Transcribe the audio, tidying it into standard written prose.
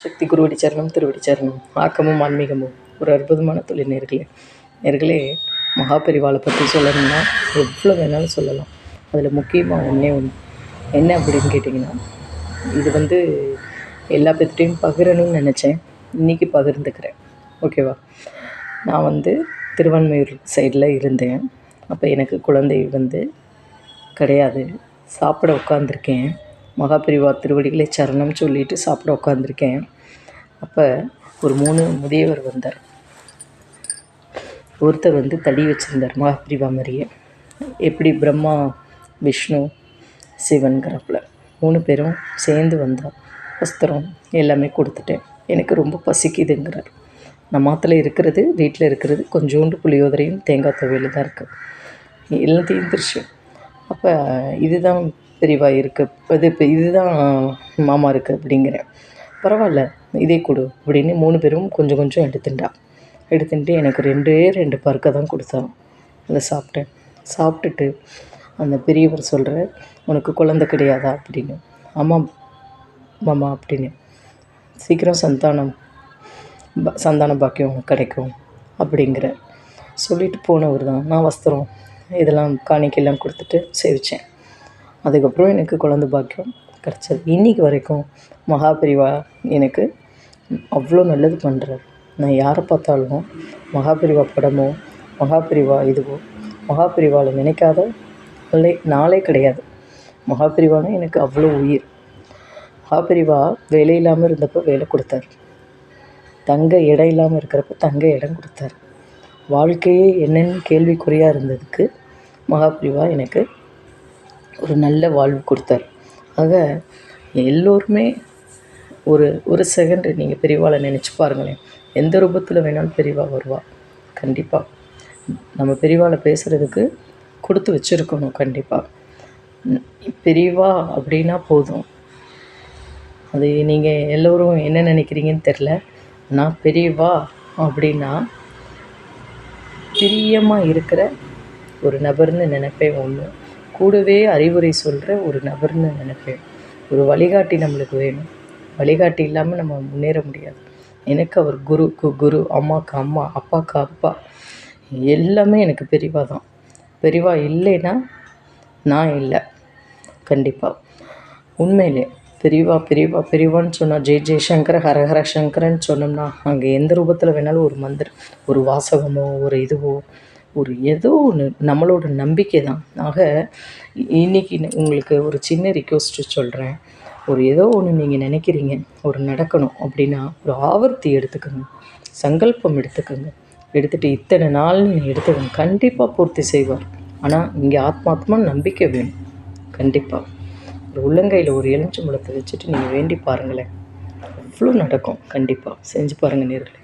சக்தி குருவடி சரணம் திருவடி சரணம். ஆக்கமும் ஆன்மீகமும் ஒரு அற்புதமான தொழில் நேர்களே மகாபெரிவாளை பற்றி சொல்லணும்னா எவ்வளோ வேணாலும் சொல்லலாம். அதில் முக்கியமாக ஒன்று என்ன அப்படின்னு கேட்டிங்கன்னா, இது எல்லா பேர்கிட்டையும் பகிரணும்னு நினச்சேன். இன்றைக்கி பகிர்ந்துக்கிறேன். ஓகேவா? நான் திருவான்மையூர் சைடில் இருந்தேன். அப்போ எனக்கு குழந்தை கிடையாது. சாப்பிட உட்காந்துருக்கேன். மகாபெரிவா திருவடிகளை சரணம் சொல்லிவிட்டு சாப்பிட உட்காந்துருக்கேன். அப்போ ஒரு 3 முதியவர் வந்தார். ஒருத்தர் தடி வச்சுருந்தார் மகாபெரிவா மாதிரியே. எப்படி பிரம்மா விஷ்ணு சிவன்கிறப்பில் 3 பேரும் சேர்ந்து வந்தால் வஸ்திரம் எல்லாமே கொடுத்துட்டேன். எனக்கு ரொம்ப பசிக்குதுங்கிறார். நம்ம மாத்தில் இருக்கிறது, வீட்டில் இருக்கிறது கொஞ்சோண்டு புளியோதரையும் தேங்காய் துவையல் தான் இருக்குது. எல்லாம் தீர்ந்துருச்சு. அப்போ இதுதான் பெரியவா இருக்குது, இதுதான் மாமா இருக்குது அப்படிங்கிறேன். பரவாயில்ல, இதே கொடு அப்படின்னு 3 பேரும் கொஞ்சம் கொஞ்சம் எடுத்துட்டு எனக்கு 2 பருக்கை தான் கொடுத்தான். அதை சாப்பிட்டுட்டு அந்த பெரியவர் சொல்கிற, உனக்கு குழந்தை கிடையாதா அப்படின்னு. ஆமாம் மாமா அப்படின்னு. சீக்கிரம் சந்தான பாக்கியம் கிடைக்கும் அப்படிங்கிற சொல்லிட்டு போனவர் தான். நான் வஸ்திரம் இதெல்லாம் காணிக்கையெல்லாம் கொடுத்துட்டு சேவித்தேன். அதுக்கப்புறம் எனக்கு குழந்தை பாக்கியம் கிடச்சது. இன்றைக்கி வரைக்கும் மகாபெரிவா எனக்கு அவ்வளோ நல்லது பண்ணுறார். நான் யாரை பார்த்தாலும் மகாபெரிவா படமோ மகாபெரிவா இதுவோ மகாபெரிவாவில் நினைக்காத நாளே கிடையாது. மகாபெரிவானா எனக்கு அவ்வளோ உயிர். மகாபெரிவா வேலை இல்லாமல் இருந்தப்போ வேலை கொடுத்தார். தங்க இடம் இல்லாமல் இருக்கிறப்ப தங்க இடம் கொடுத்தார். வாழ்க்கையே என்னென்னு கேள்விக்குறியாக இருந்ததுக்கு மகாபெரிவா எனக்கு ஒரு நல்ல வாழ்வு கொடுத்தார். ஆக எல்லோருமே ஒரு செகண்டு நீங்கள் பெரியவாளை நினச்சி பாருங்களேன். எந்த ரூபத்தில் வேணாலும் பெரியவா வருவா. கண்டிப்பாக நம்ம பெரியவாளை பேசுகிறதுக்கு கொடுத்து வச்சுருக்கணும். கண்டிப்பாக பெரியவா அப்படின்னா போதும். அது நீங்கள் எல்லோரும் என்ன நினைக்கிறீங்கன்னு தெரில. நான் பெரியவா அப்படின்னா பிரியமாக இருக்கிற ஒரு நபர்னு நினைப்பேன். ஒன்று கூடவே அறிவுரை சொல்கிற ஒரு நபர்னு நினைப்பேன். ஒரு வழிகாட்டி நம்மளுக்கு வேணும். வழிகாட்டி இல்லாமல் நம்ம முன்னேற முடியாது. எனக்கு அவர் குருக்கு குரு, அம்மாவுக்கு அம்மா, அப்பாவுக்கு அப்பா, எல்லாமே எனக்கு பெரியவா தான். பெரியவா இல்லைன்னா நான் இல்லை. கண்டிப்பாக உண்மையிலே பெரியவான்னு சொன்னால் ஜெய்சங்கர ஹரஹர சங்கரன்னு சொன்னோம்னா அங்கே எந்த ரூபத்தில் வேணாலும் ஒரு மந்திரம், ஒரு வாசகமோ, ஒரு இதுவோ, ஒரு ஏதோ ஒன்று நம்மளோட நம்பிக்கை தான். ஆக இன்றைக்கி உங்களுக்கு ஒரு சின்ன ரிக்வெஸ்ட்டு சொல்கிறேன். ஒரு ஏதோ ஒன்று நீங்கள் நினைக்கிறீங்க, ஒரு நடக்கணும் அப்படின்னா ஒரு ஆவர்த்தி எடுத்துக்கோங்க, சங்கல்பம் எடுத்துகிட்டு இத்தனை நாள்னு நீங்கள் எடுத்துக்கோங்க. கண்டிப்பாக பூர்த்தி செய்வார். ஆனால் இங்கே ஆத்மாத்மா நம்பிக்கை வேணும். கண்டிப்பாக ஒரு உள்ளங்கையில் ஒரு எலுமிச்சம்பழத்தை வச்சுட்டு நீங்கள் வேண்டி பாருங்களேன், அவ்வளோ நடக்கும். கண்டிப்பாக செஞ்சு பாருங்கள் நேர்களே.